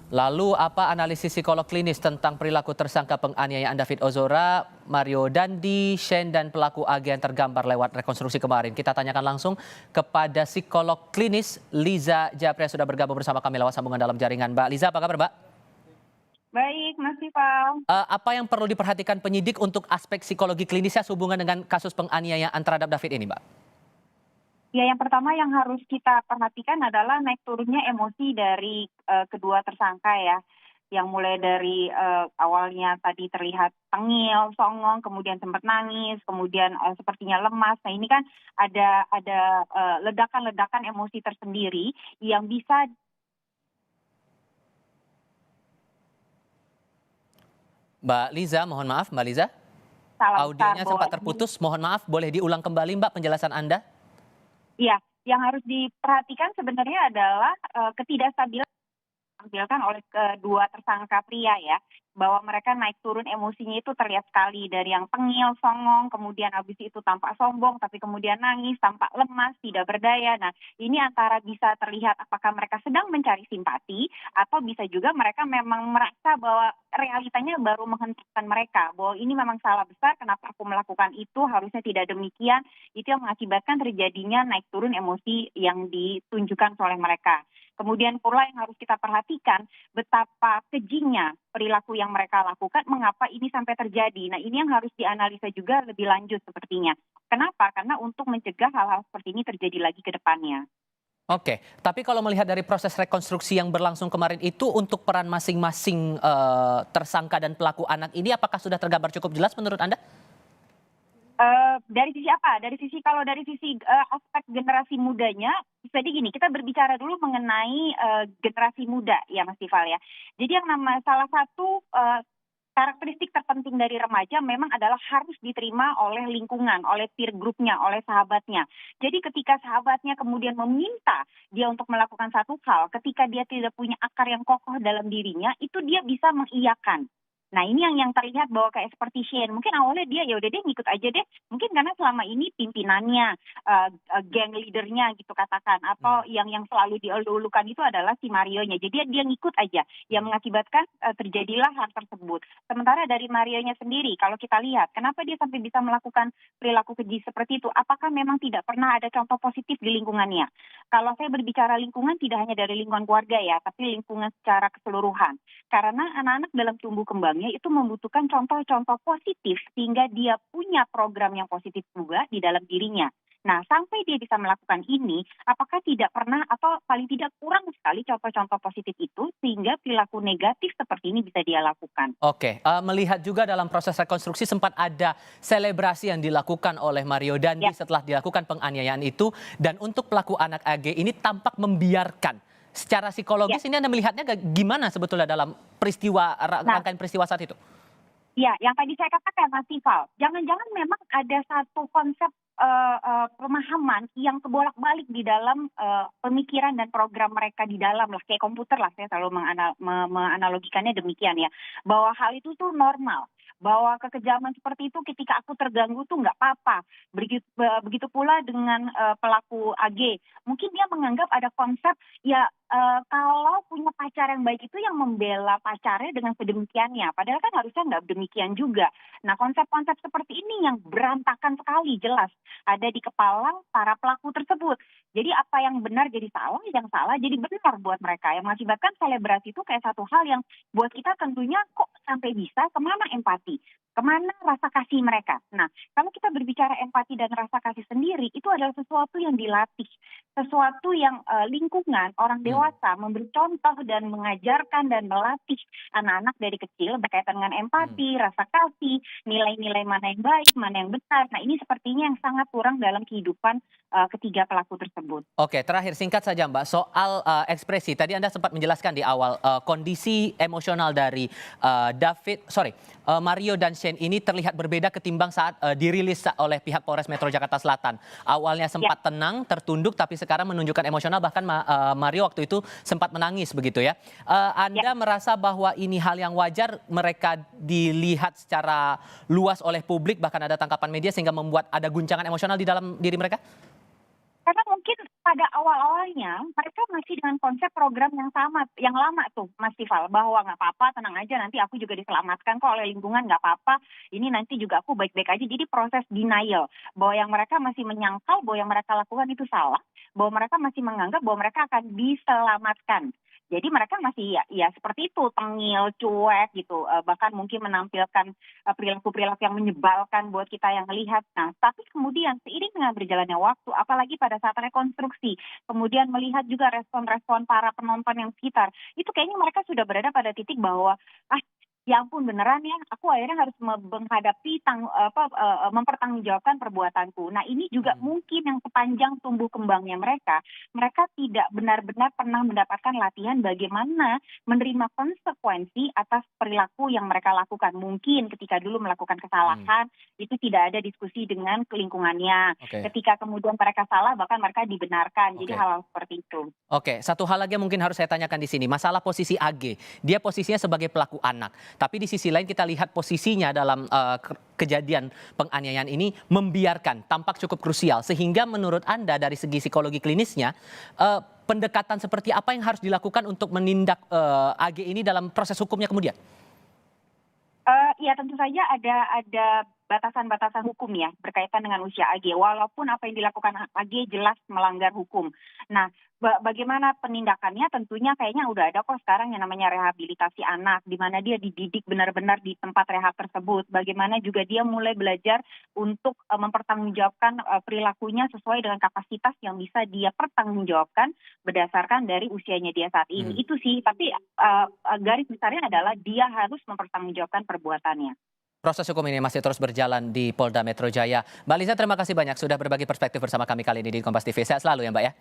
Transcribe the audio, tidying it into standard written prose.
Lalu apa analisis psikolog klinis tentang perilaku tersangka penganiayaan David Ozora, Mario Dandi, Shane dan pelaku AG yang tergambar lewat rekonstruksi kemarin? Kita tanyakan langsung kepada psikolog klinis Liza Japria sudah bergabung bersama kami lewat sambungan dalam jaringan. Mbak Liza, apa kabar Mbak? Baik, Mas Tifal. Apa yang perlu diperhatikan penyidik untuk aspek psikologi klinisnya sehubungan dengan kasus penganiayaan terhadap David ini, Mbak? Ya, yang pertama yang harus kita perhatikan adalah naik turunnya emosi dari kedua tersangka ya. Yang mulai dari awalnya tadi terlihat tengil, songong, kemudian sempat nangis, kemudian sepertinya lemas. Nah, ini kan ada ledakan-ledakan emosi tersendiri yang bisa Mbak Liza, mohon maaf Mbak Liza. salah besar Audionya bahwa sempat terputus, mohon maaf, boleh diulang kembali Mbak penjelasan Anda? iya, yang harus diperhatikan sebenarnya adalah ketidakstabilan ditampilkan oleh kedua tersangka pria ya, bahwa mereka naik turun emosinya itu terlihat sekali dari yang tengil, songong, kemudian habis itu tampak sombong, tapi kemudian nangis, tampak lemas, tidak berdaya. Nah, ini antara bisa terlihat apakah mereka sedang mencari simpati, atau bisa juga mereka memang merasa bahwa realitanya baru menghentikan mereka, bahwa ini memang salah besar, kenapa aku melakukan itu, harusnya tidak demikian. Itu yang mengakibatkan terjadinya naik turun emosi yang ditunjukkan oleh mereka. Kemudian pula yang harus kita perhatikan betapa kejingnya perilaku yang mereka lakukan, mengapa ini sampai terjadi. Nah, ini yang harus dianalisa juga lebih lanjut sepertinya. Kenapa? Karena untuk mencegah hal-hal seperti ini terjadi lagi ke depannya. Oke, tapi kalau melihat dari proses rekonstruksi yang berlangsung kemarin itu untuk peran masing-masing tersangka dan pelaku anak ini apakah sudah tergambar cukup jelas menurut Anda? Dari sisi apa? Kalau dari sisi aspek generasi mudanya, jadi gini, kita berbicara dulu mengenai generasi muda ya Mas Tifal ya. Jadi yang salah satu karakteristik terpenting dari remaja memang adalah harus diterima oleh lingkungan, oleh peer groupnya, oleh sahabatnya. Jadi ketika sahabatnya kemudian meminta dia untuk melakukan satu hal, ketika dia tidak punya akar yang kokoh dalam dirinya, itu dia bisa mengiyakan. Nah, ini yang terlihat bahwa kayak seperti Shane, mungkin awalnya dia ya udah deh ngikut aja deh, mungkin karena selama ini pimpinannya, geng leadernya gitu katakan, atau yang selalu dielu-elukan itu adalah si Marionya, jadi dia ngikut aja, yang mengakibatkan terjadilah hal tersebut. Sementara dari Marionya sendiri, kalau kita lihat, kenapa dia sampai bisa melakukan perilaku keji seperti itu? Apakah memang tidak pernah ada contoh positif di lingkungannya? Kalau saya berbicara lingkungan, tidak hanya dari lingkungan keluarga ya, tapi lingkungan secara keseluruhan. Karena anak-anak dalam tumbuh kembangnya itu membutuhkan contoh-contoh positif sehingga dia punya program yang positif juga di dalam dirinya. Nah, sampai dia bisa melakukan ini, apakah tidak pernah atau paling tidak kurang sekali contoh-contoh positif itu sehingga perilaku negatif seperti ini bisa dia lakukan. Oke, melihat juga dalam proses rekonstruksi sempat ada selebrasi yang dilakukan oleh Mario Dandi Ya, setelah dilakukan penganiayaan itu dan untuk pelaku anak AG ini tampak membiarkan. Secara ya. psikologis ini Anda melihatnya gimana sebetulnya dalam peristiwa Nah, rangkaian peristiwa saat itu? ya, yang tadi saya katakan Mas Tifal, jangan-jangan memang ada satu konsep pemahaman yang kebolak-balik di dalam pemikiran dan program mereka di dalam lah, kayak komputer lah, saya selalu menganalogikannya demikian ya, bahwa hal itu tuh normal, bahwa kekejaman seperti itu ketika aku terganggu tuh nggak apa-apa. Begitu pula dengan pelaku AG, mungkin dia menganggap ada konsep ya kalau punya pacar yang baik itu yang membela pacarnya dengan sedemikiannya, padahal kan harusnya nggak demikian juga. Nah, konsep-konsep seperti ini yang berantakan sekali jelas ada di kepala para pelaku tersebut. Jadi apa yang benar jadi salah, yang salah jadi benar buat mereka. Yang mengakibatkan selebrasi itu kayak satu hal yang buat kita tentunya kok sampai bisa, kemana empati? Kemana rasa kasih mereka? Nah, kalau kita berbicara empati dan rasa kasih sendiri, itu adalah sesuatu yang dilatih. Sesuatu yang lingkungan, orang dewasa memberi contoh dan mengajarkan dan melatih anak-anak dari kecil berkaitan dengan empati, rasa kasih, nilai-nilai mana yang baik, mana yang benar. Nah, ini sepertinya yang sangat kurang dalam kehidupan ketiga pelaku tersebut. Oke, terakhir singkat saja Mbak, soal ekspresi. Tadi Anda sempat menjelaskan di awal kondisi emosional dari Mario dan Shane ini terlihat berbeda ketimbang saat dirilis oleh pihak Polres Metro Jakarta Selatan. Awalnya sempat tenang, tertunduk, tapi sekarang menunjukkan emosional, bahkan Mario waktu itu sempat menangis begitu ya. Anda merasa bahwa ini hal yang wajar mereka dilihat secara luas oleh publik, bahkan ada tangkapan media sehingga membuat ada guncangan emosional di dalam diri mereka? Karena mungkin pada awal-awalnya mereka masih dengan konsep program yang sama, yang lama tuh Mas Tifal, bahwa nggak apa-apa, tenang aja nanti aku juga diselamatkan kok oleh lingkungan, nggak apa-apa, ini nanti juga aku baik-baik aja. Jadi proses denial, bahwa yang mereka masih menyangkal bahwa yang mereka lakukan itu salah, bahwa mereka masih menganggap bahwa mereka akan diselamatkan. Jadi mereka masih ya seperti itu, tengil, cuek gitu, bahkan mungkin menampilkan perilaku-perilaku yang menyebalkan buat kita yang melihat. Nah, tapi kemudian seiring dengan berjalannya waktu, apalagi pada saat rekonstruksi, kemudian melihat juga respon-respon para penonton yang sekitar, itu kayaknya mereka sudah berada pada titik bahwa, ah, ya ampun beneran ya, aku akhirnya harus menghadapi mempertanggungjawabkan perbuatanku. Nah, ini juga mungkin yang sepanjang tumbuh kembangnya mereka tidak benar-benar pernah mendapatkan latihan bagaimana menerima konsekuensi atas perilaku yang mereka lakukan. Mungkin ketika dulu melakukan kesalahan, itu tidak ada diskusi dengan lingkungannya. Oke. Ketika kemudian mereka salah, bahkan mereka dibenarkan. Jadi Oke. hal-hal seperti itu. Oke, satu hal lagi yang mungkin harus saya tanyakan di sini, masalah posisi AG. Dia posisinya sebagai pelaku anak, tapi di sisi lain kita lihat posisinya dalam kejadian penganiayaan ini membiarkan, tampak cukup krusial. Sehingga menurut Anda dari segi psikologi klinisnya, pendekatan seperti apa yang harus dilakukan untuk menindak AG ini dalam proses hukumnya kemudian? Ya tentu saja ada batasan-batasan hukum ya berkaitan dengan usia AG. Walaupun apa yang dilakukan AG jelas melanggar hukum. Nah, bagaimana penindakannya? Tentunya kayaknya udah ada kok sekarang yang namanya rehabilitasi anak, di mana dia dididik benar-benar di tempat rehab tersebut. Bagaimana juga dia mulai belajar untuk mempertanggungjawabkan perilakunya sesuai dengan kapasitas yang bisa dia pertanggungjawabkan berdasarkan dari usianya dia saat ini. Itu sih, tapi garis besarnya adalah dia harus mempertanggungjawabkan perbuatannya. Proses hukum ini masih terus berjalan di Polda Metro Jaya. Mbak Liza, terima kasih banyak sudah berbagi perspektif bersama kami kali ini di Kompas TV. Sehat selalu ya Mbak ya.